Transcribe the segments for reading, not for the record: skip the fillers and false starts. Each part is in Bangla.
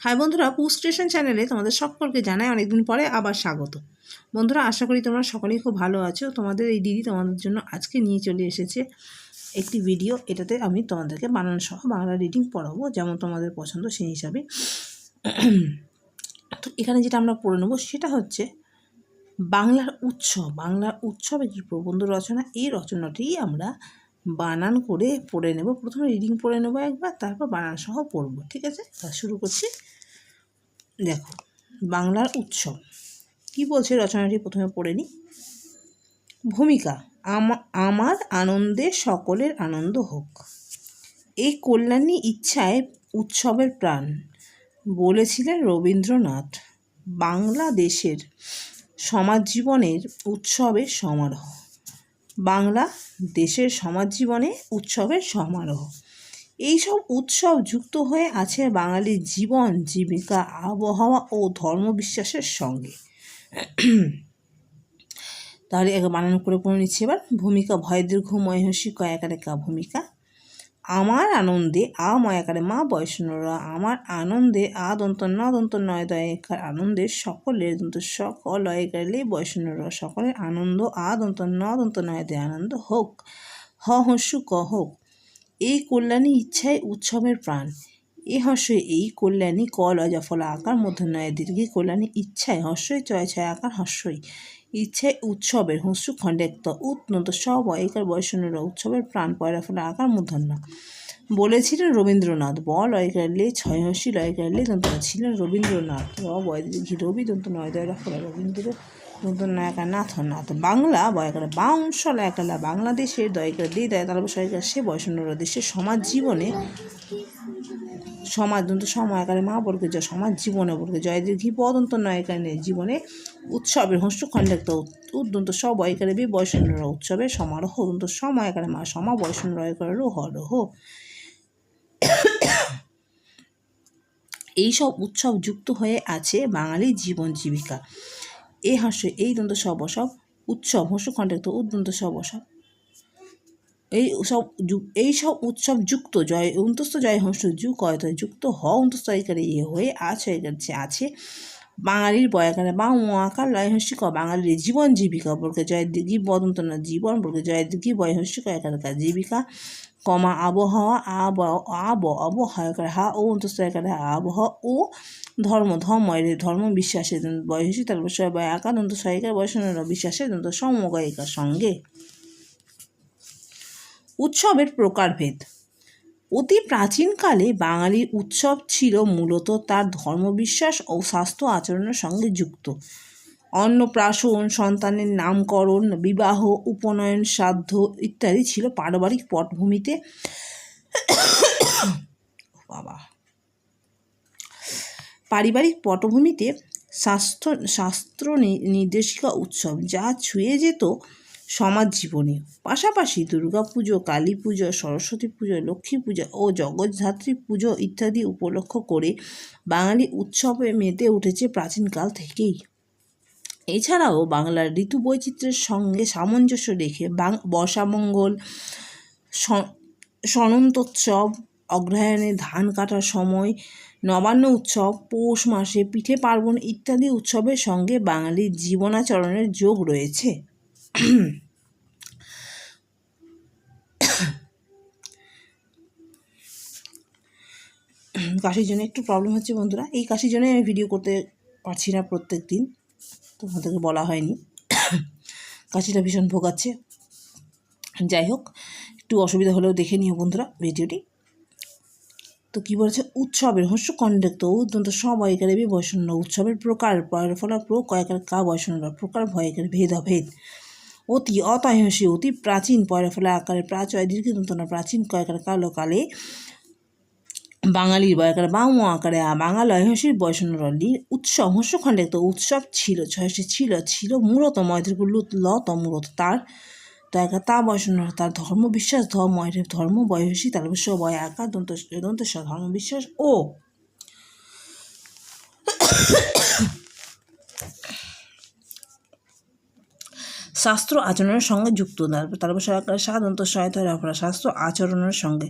হাই বন্ধুরা, পুশ স্টেশন চ্যানেলে তোমাদের সকলকে জানাই অনেকদিন পরে আবার স্বাগত। বন্ধুরা, আশা করি তোমরা সকলেই খুব ভালো আছো। তোমাদের এই দিদি তোমাদের জন্য আজকে নিয়ে চলে এসেছে একটি ভিডিও। এটাতে আমি তোমাদেরকে বানান সহ বাংলা রিডিং পড়াবো, যেমন তোমাদের পছন্দ সেই হিসাবে। তো এখানে যেটা আমরা পড়ে নেবো সেটা হচ্ছে বাংলার উৎসব। বাংলার উৎসব একটি প্রবন্ধ রচনা। এই রচনাটি আমরা বানান করে পড়ে নেব। প্রথমে রিডিং পড়ে নেবো একবার, তারপর বানান সহ পড়বো, ঠিক আছে? শুরু করছি। দেখো, বাংলার উৎসব কি বলছে রচনাটি প্রথমে পড়ে নিই। ভূমিকা। আমার আনন্দে সকলের আনন্দ হোক, এই কল্যাণী ইচ্ছায় উৎসবের প্রাণ, বলেছিলেন রবীন্দ্রনাথ। বাংলাদেশের সমাজ জীবনের উৎসবের সমারোহ। বাংলা দেশের সমাজ জীবনে উৎসবের সমারোহ। এইসব উৎসব যুক্ত হয়ে আছে বাঙালির জীবন জীবিকা, আবহাওয়া ও ধর্মবিশ্বাসের সঙ্গে। তাহলে একবার বানান করে পড়ে নিচ্ছি এবার। ভূমিকা। ভয় দীর্ঘ ময় হসি কয়াকারে কা ভূমিকা। আমার আনন্দে আ ময়াকারে মা বয়সনরা। আমার আনন্দে আ দন্ত ন দন্ত নয় দয়কার আনন্দের সকলের দন্ত সকল লয়কারে বয়সনরা। সকলের আনন্দ আ দন্ত ন দন্ত নয় দয় আনন্দ হোক। হ হস্যু ক হোক, এই কল্যাণী ইচ্ছায় উৎসবের প্রাণ। এ হর্ষই এই কল্যাণী ক লয় ফলা আকার মধ্যনয় দীর্ঘী কল্যাণী ইচ্ছায় হর্ষই চয় ছয় আকার হর্ষই ইচ্ছায় উৎসবের হস্যু খণ্ডেক্ত উৎনত সব একার বয়সনরা। উৎসবের প্রাণ পয়রা ফলা আকার মূর্ধন্য। বলেছিলেন রবীন্দ্রনাথ। ব লয়কার লে ছয় হর্ষি লয়কার লে দন্ত ছিলেন রবীন্দ্রনাথ। র বয় দীর্ঘী রবি দন্ত নয় দয় ফলা রবীন্দ্র দন্ত নয়কার নাথ নাথ। বাংলা বয়কার বাউংশ লয়কালা বাংলাদেশের দয়কার দিয়ে দেয় তালব সয়কার সে বয়সনরা। দেশের সমাজ জীবনে সমাজ দন্ত সময়াকারে মা বর্গে জয় সমাজ জীবনে বর্গে জয় দীর্ঘী পদন্ত নয়কারে জীবনে উৎসবের হস্য খণ্ডাক্ত উদ্দন্ত সবয়কারে বি বয়সনরা। উৎসবের সমারোহ দন্ত সময়াকারে মা সমা বয়সনরয় করে রোহ রোহ। এইসব উৎসব যুক্ত হয়ে আছে বাঙালির জীবন জীবিকা। এ হাস্য এই দন্ত সব উৎসব হস্য খণ্ডাক্ত উদ্দন্ত সব এইসব উৎসব যুক্ত জয় অন্তস্থ জয় হস্য যুগ কয়ত যুক্ত হ অন্তস্থ আকারে ইয়ে হয়ে আছে বাঙালির বয়াকারে বা আকার লয় হস্যি ক বাঙালির জীবন জীবিকা বর্গে জয় দিঘি বদন্ত না জীবন বর্গে জয় দিঘি বয় হস্যি কয়াকার জীবিকা কমা আবহাওয়া আবহাওয়াকার হা ও অন্তস্থ আকারে আবহাওয়া ও ধর্ম ধর্ম বিশ্বাসের বয়সী তার বিষয় বয় আকার দন্ত সহায়িকার বয়সনের বিশ্বাসের দন্ত সমগায়িকার সঙ্গে। উৎসবের প্রকারভেদ। অতি প্রাচীনকালে বাঙালির উৎসব ছিল মূলত তার ধর্মবিশ্বাস ও স্বাস্থ্য আচরণের সঙ্গে যুক্ত। অন্নপ্রাশন, সন্তানের নামকরণ, বিবাহ, উপনয়ন, শ্রাদ্ধ ইত্যাদি ছিল পারিবারিক পটভূমিতে শাস্ত্র নির্দেশিকা উৎসব, যা ছুঁয়ে যেত সমাজ জীবনে। পাশাপাশি দুর্গাপুজো, কালী পুজো, সরস্বতী পুজো, লক্ষ্মী পুজো ও জগদ্ধাত্রী পুজো ইত্যাদি উপলক্ষ করে বাঙালি উৎসবে মেতে উঠেছে প্রাচীনকাল থেকেই। এছাড়াও বাংলার ঋতু বৈচিত্র্যের সঙ্গে সামঞ্জস্য রেখে বর্ষামঙ্গল, সনন্তোৎসব, অগ্রহায়ণে ধান কাটার সময়, নবান্ন উৎসব, পৌষ মাসে পিঠে পার্বণ ইত্যাদি উৎসবের সঙ্গে বাঙালির জীবনাচরণের যোগ রয়েছে। কাশির জন্য একটু প্রবলেম হচ্ছে বন্ধুরা, এই কাশির জন্য আমি ভিডিও করতে পারছি না প্রত্যেক দিন, তোমাদেরকে বলা হয়নি। কাশিটা ভীষণ ভোগাচ্ছে। যাই হোক, একটু অসুবিধা হলেও দেখে নিও বন্ধুরা ভিডিওটি। তো কী বলেছে? উৎসবের হস্য কণ্ডক্ত উদ্দন্ত সবয়কারে বি বয়সন্ন। উৎসবের প্রকার ফলা কয়েকার কা বয়সন্নরা। প্রকার ভয়কার ভেদাভেদ। অতি অতয়সী অতি প্রাচীন ফলা আকারে প্রাচয় দীর্ঘদন্ত না প্রাচীন কয়েকার কালে বাঙালির বয়কার বা আকারে বাঙালয় হসির বয়সন্নরলি। উৎসব হস্য খণ্ডাক্ত উৎসব ছিল ছয়সী ছিল মূলত ময়দীর্ঘ ল ত মূলত তার তা বয়সন্ন তার ধর্মবিশ্বাস ধর্ম বয়সী তার অবশ্য বয় আকার দন্ত ধর্মবিশ্বাস ও শাস্ত্র আচরণের সঙ্গে যুক্ত। তারপর সাধারণত সহায়তা রফলা শাস্ত্র আচরণের সঙ্গে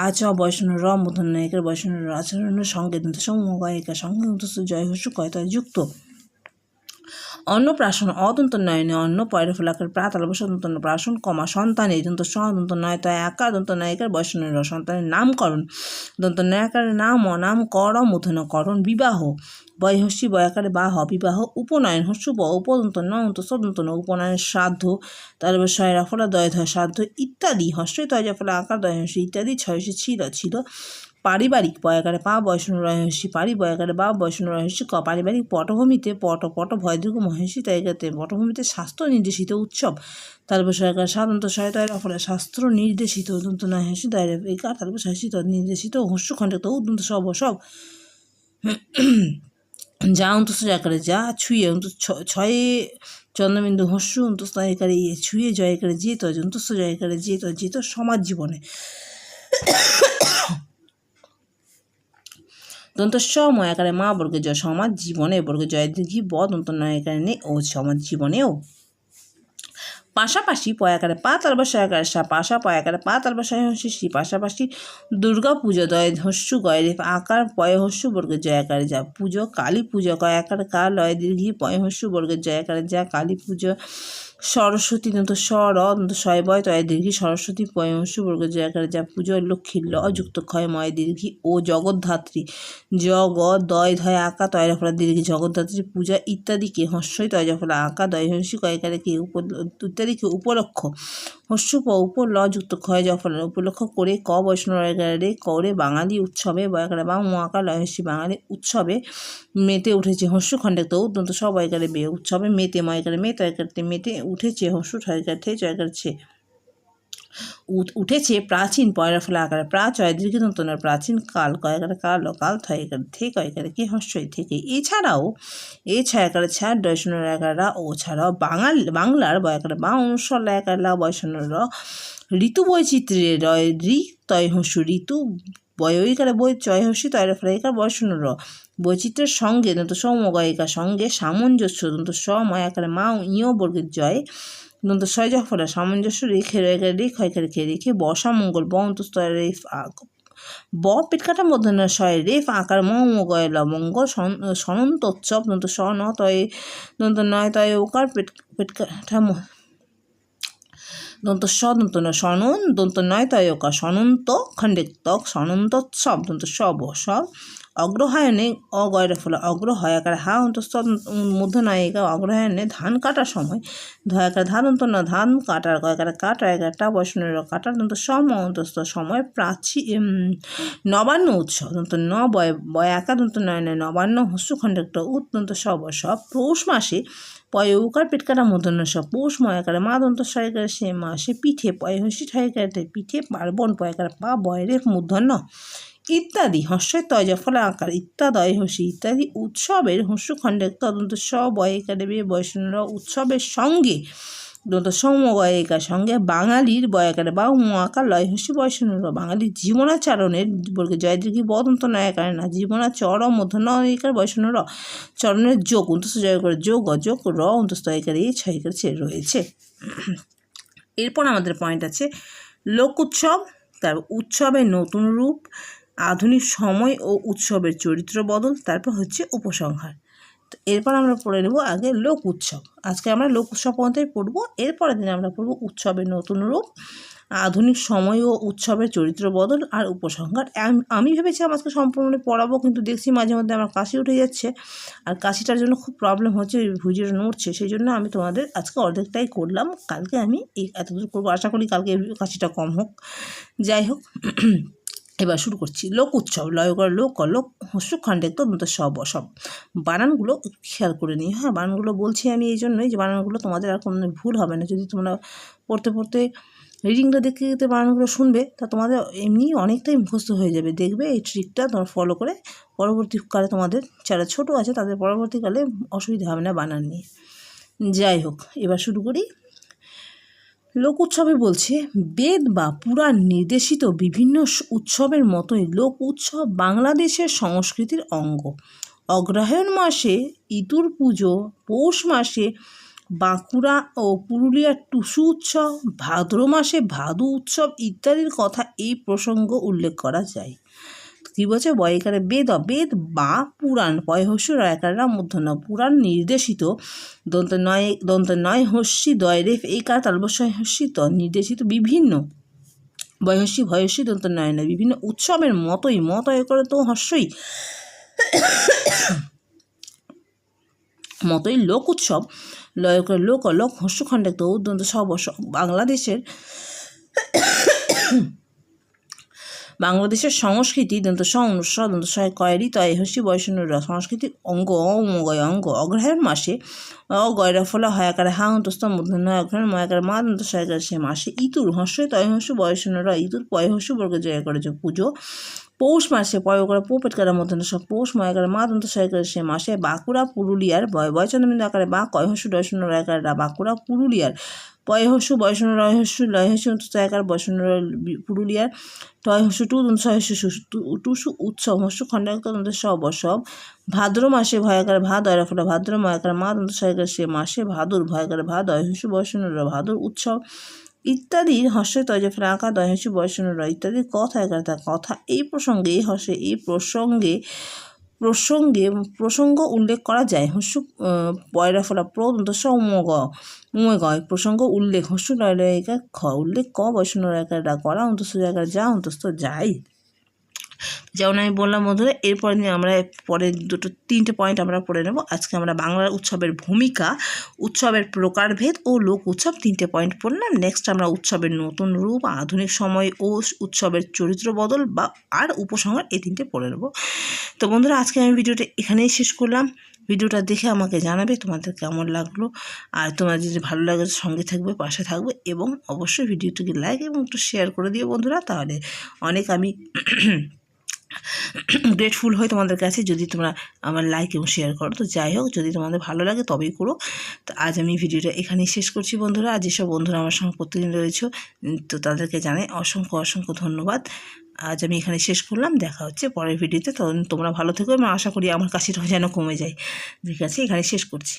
আচ বৈষ্ণব র মূর্ধন্য একের বৈষ্ণব আচরণের সঙ্গে সমগায়িকার সঙ্গে জয় হস্য কয়তায় যুক্ত। অন্নপ্রাশন অদন্ত নয়নে অন্ন পয়রা ফলাকার প্রাতালব সদন্ত প্রাশন কমা সন্তানের দন্ত সদন্ত নয় তয় একা দন্ত নায়িকার বৈষ্ণব সন্তানের নামকরণ দন্ত নায়িকার নাম অনাম কর মূর্ধন্যকরণ বিবাহ বয়হস্যি বয়াকারে বাহ বিবাহ উপনয়ন হস্য উপদন্ত নন্ত সদন্ত ন উপনয়ন শ্রাদ্ধ তারপর শয়রা ফলা দয় ধয় শ্রাদ্ধ ইত্যাদি হস্যই তয় ফলা আকার দয় হস্য ইত্যাদি ছয়শে ছিল পারিবারিক বয়াকারে পা বৈষ্ণব রহস্যি পারি বয়াকারে বা বৈষ্ণব রহস্যি ক পারিবারিক পটভূমিতে পট ভয়দীর্ঘ মহেশী তাইকাতে পটভূমিতে শাস্ত্র নির্দেশিত উৎসব। তারপর সরকার সাধারণত সহায়তার ফলে শাস্ত্র নির্দেশিত উদন্ত নয় হেসি দায়ের একার তারপর শাসিত নির্দেশিত হস্য খণ্ডিত উদন্ত সব যা অন্তস্থ আকারে যা ছুঁয়ে ছয়ে চন্দ্রবিন্দু হস্য অন্তস্থ আকারে ছুঁয়ে জয় করে যেত অন্তস্থ জয় করে যেত সমাজ জীবনে দন্ত সময় আকারে মা বর্গে জয় সমাজ জীবনে বর্গে জয় দীর্ঘি ব দন্ত নয় আকারে নে ও সমাজ জীবনেও। পাশাপাশি পয়াকারে পা তালবা সয়াকারে সা পাশা পয়াকারে পা তালবা সয় হস্যি পাশাপাশি দুর্গা পুজো দয় হস্যু গয় রেফ আকার পয় হস্যু বর্গের জয় আকারে যা পুজো কালী পুজো কয় আকারে কা লয় দীর্ঘি পয় হস্যু বর্গের জয় আকারে যা কালী পুজো সরস্বতী দন্ত স্বর দন্ত শয় বয় তয় দীর্ঘি সরস্বতী পয় হস্যু বর্গের জয় আকারে যা পুজো লক্ষ্মী ল যুক্ত ক্ষয় ময় দীর্ঘি ও জগদ্ধাত্রী জগ দয় ধয় আঁকা তয়রা ফলা দীর্ঘি জগদ্ধাত্রী পূজা ইত্যাদিকে হস্যই তয়রা ফলা আঁকা দয় হস্যি কয়কারকে ইত্যাদিকে উপলক্ষ হস্য উপর ল যুক্ত ক্ষয় জফলা উপলক্ষ করে ক বৈষ্ণব রে করে বাঙালি উৎসবে বয়কারে বা মহাকা লয়সী বাঙালি উৎসবে মেতে উঠেছে হস্য খণ্ডে তো উদ্যন্ত সব বয়কারে বে উৎসবে মেতে ময়কারে মে তয়কারতে মেতে উঠেছে হস্য ঠয়কারতে জয়কারছে উঠেছে প্রাচীন পয়রা ফলা আকারে প্রাচয় দীর্ঘদন্তনের প্রাচীন কাল কয়কারে কাল কাল থয়কারে থে কয়কারে কে হস্যই থেকে এছাড়াও ছায়াকারে ছাড় দর্শনের একারা ও ছাড়াও বাংলার বয়কারে বা অনুসর একারা বয়সনের ঋতু বৈচিত্র্যের ঋ তয় হস্য ঋতু বয়ইকারে বই চয় হস্যি তয়রা ফলা একার বয়সনের বৈচিত্র্যের সঙ্গে দন্ত সমগায়িকার সঙ্গে সামঞ্জস্য দন্ত সময় আকারে মা ইয় বর্গের জয় দন্ত ছয় ফলা সামঞ্জস্য রেখে রেখে বসা মঙ্গল ব অন্তস্তয় রেফ ব পেটকাটার মধ্যে শয় রেফ আকার মগয় লবঙ্গল সনন্তোৎসব দন্ত স ন তয় দন্ত নয় তয় ওকার পেটকাঠা দন্ত স দন্ত ন সনন দন্ত নয় তয় ওকার সনন্ত খণ্ডে তক সনন্তোৎসব দন্ত সব অগ্রহায়ণে অগয়রা ফলা অগ্রহয় আকার হা অন্তস্থ মধ্যনায়িকা অগ্রহায়ণে ধান কাটার সময় ধয়াকার ধান অন্ত না ধান কাটার কয়কার কাটা এগারটা বৈষ্ণবের কাটার দন্ত সম অন্তস্থ সময় নবান্ন উৎসব দন্ত ন বয় একা দন্ত নয় নবান্ন হস্যখণ্ড একটা উত্তন্ত সব পৌষ মাসে পয় উকার পেটকাটা মধ্যন্য সব পৌষ ময়াকারে মা দন্ত সয়কারে সে মাসে পিঠে পয় হস্যি ঠাইকারে পিঠে পার্বণ পয়কার পা বয়রেফ মূর্ধন্য ইত্যাদি হস্যের তয়জা ফলে আকার ইত্যাদয় হস্যি ইত্যাদি উৎসবের হস্যখণ্ডের তদন্ত সবয়িকারে বৈষ্ণব উৎসবের সঙ্গে দন্ত সমবয়িকার সঙ্গে বাঙালির বয়াকারে বা আকার লয় হস্যি বৈষ্ণব বাঙালির জীবনাচরণের বর্গে জয়দীর্ঘী বদন্ত নয়াকারে না জীবনাচর মধ্যনয়িকার বৈষ্ণব চরণের যোগ অন্তস্থ জয় করে যোগ অযোগ র অন্তস্থ একারে এই ছয়কারে রয়েছে। এরপর আমাদের পয়েন্ট আছে লোক উৎসব, তারপর উৎসবের নতুন রূপ, আধুনিক সময় ও উৎসবের চরিত্র বদল, তারপর হচ্ছে উপসংহার। তো এরপর আমরা পড়ে নেব আগে লোক উৎসব। আজকে আমরা লোক উৎসব পর্যন্তই পড়ব, এরপরের দিনে আমরা পড়ব উৎসবের নতুন রূপ, আধুনিক সময় ও উৎসবের চরিত্র বদল আর উপসংহার। আমি ভেবেছিলাম আজকে সম্পূর্ণ পড়াবো, কিন্তু দেখছি মাঝে মধ্যে আমার কাশি উঠে যাচ্ছে, আর কাশিটার জন্য খুব প্রবলেম হচ্ছে, ভুজিটা নড়ছে, সেই জন্য আমি তোমাদের আজকে অর্ধেকটাই করলাম। কালকে আমি এতদূর করবো, আশা করি কালকে কাশিটা কম হোক। যাই হোক, এবার শুরু করছি। লোক উৎসব লয় কর লোক হস্যখণ্ডে তদন্ত সব বানানগুলো খেয়াল করে নিই। হ্যাঁ, বানানগুলো বলছি আমি এই জন্যই যে বানানগুলো তোমাদের আর কোনো ভুল হবে না। যদি তোমরা পড়তে রিডিংটা দেখতে বানানগুলো শুনবে, তা তোমাদের এমনি অনেকটাই মুখস্থ হয়ে যাবে। দেখবে এই ট্রিকটা তোমরা ফলো করে পরবর্তীকালে তোমাদের যারা ছোটো আছে তাদের পরবর্তীকালে অসুবিধা হবে না বানান নিয়ে। যাই হোক, এবার শুরু করি। লোক উৎসবে বলছে, বেদ বা পুরাণ নির্দেশিত বিভিন্ন উৎসবের মতোই লোক উৎসব বাংলাদেশের সংস্কৃতির অঙ্গ। অগ্রহায়ণ মাসে ইতুর পুজো, পৌষ মাসে বাঁকুড়া ও পুরুলিয়ার টুসু উৎসব, ভাদ্র মাসে ভাদু উৎসব ইত্যাদির কথা এই প্রসঙ্গ উল্লেখ করা যায়। কী বলছে? বয়কারে বেদ বা পুরাণ, পয়হস্য রয়কাররা মূর্ধন্য, পুরাণ নির্দেশিত দন্ত নয় হস্যি দয় রেফ এই কার তালবস্যয় হস্যি ত নির্দেশিত বিভিন্ন বয়হস্যি ভয়স্যি দন্ত নয় নয় বিভিন্ন উৎসবের মতই করে তো হস্যই লোক উৎসব লয় করে লোক হস্যখণ্ডে তো উদ্দন্ত সবর্ষ বাংলাদেশের সংস্কৃতি দন্ত দন্ত কয়েরই তয় হস্যি বয়সনুর সংস্কৃতি অঙ্গ অগ্রহায়ণ মাসে অগয়রা ফলা হয় আকারে হা অন্তস্থ মূর্ধন্য অগ্রহায়ণ ময়াকারে মা দন্ত সহায়কারে সে মাসে ইতুর হস্যই তয় হস্য বয়সনুর ইতুর পয় হস্য বর্গ জয় করে যে পুজো পৌষ মাসে পয় করে পোপেটকারের মধ্যে সব পৌষ ময়াকারে মা দন্ত সহায়কারে সে মাসে বাঁকুড়া পুরুলিয়ার বয়চন্দ্রবিন্দু আকারে বা কয়হস্য ডয়শূন্য আকারে বাঁকুড়া পুরুলিয়ার পয়হস্য বয়সন্য রয়হস্য লয়হস্য আকার বয়সন্য পুরুলিয়ার টয়হস্য টুসু উৎসব হস্য খণ্ডায়িত সব ভাদ্র মাসে ভয়াকার দয়রা ফোটা ভাদ্র ময়াকার মা দন্ত সহায়কার সে মাসে ভাদুর ভয়াকার দয়হস্য বয়সন্য ভাদুর উৎসব ইত্যাদি হস্যে তয় ফ্রাঁকা দয়হস্য বয়সন্য ইত্যাদি কথা এই প্রসঙ্গে এই প্রসঙ্গ উল্লেখ করা যায়। হস্য পয়রা ফলা প্রদন্ত উময় প্রসঙ্গ উল্লেখ হস্য লয়কা খ উল্লেখ ক বয়সন্য রেখার করা অন্তস্থ জায়গায় যা অন্তস্থ যায়। যেমন আমি বললাম বন্ধুরা, এরপরে নিয়ে আমরা পরের তিনটে পয়েন্ট আমরা পড়ে নেব। আজকে আমরা বাংলার উৎসবের ভূমিকা, উৎসবের প্রকারভেদ ও লোক উৎসব তিনটে পয়েন্ট পড়লাম। নেক্সট আমরা উৎসবের নতুন রূপ, আধুনিক সময় ও উৎসবের চরিত্র বদল বা আর উপসংহার এই তিনটে পড়ে নেব। তো বন্ধুরা, আজকে আমি ভিডিওটা এখানেই শেষ করলাম। ভিডিওটা দেখে আমাকে জানাবে তোমাদের কেমন লাগলো, আর তোমার যদি ভালো লাগে সঙ্গে থাকবে, পাশে থাকবে, এবং অবশ্যই ভিডিওটিকে লাইক এবং একটু শেয়ার করে দিও বন্ধুরা। তাহলে অনেক আমি গ্রেটফুল হই তোমাদের কাছে যদি তোমরা আমার লাইক এবং শেয়ার করো। তো যাই হোক, যদি তোমাদের ভালো লাগে তবেই করো। তো আজ আমি ভিডিওটা এখানেই শেষ করছি বন্ধুরা। আর যেসব বন্ধুরা আমার সঙ্গে প্রতিদিন রয়েছে, তো তাদেরকে জানাই অসংখ্য ধন্যবাদ। আজ আমি এখানে শেষ করলাম। দেখা হচ্ছে পরের ভিডিওতে। তো তোমরা ভালো থেকো এবং আশা করি আমার কাশিটাও যেন কমে যায়। ঠিক আছে, এখানে শেষ করছি।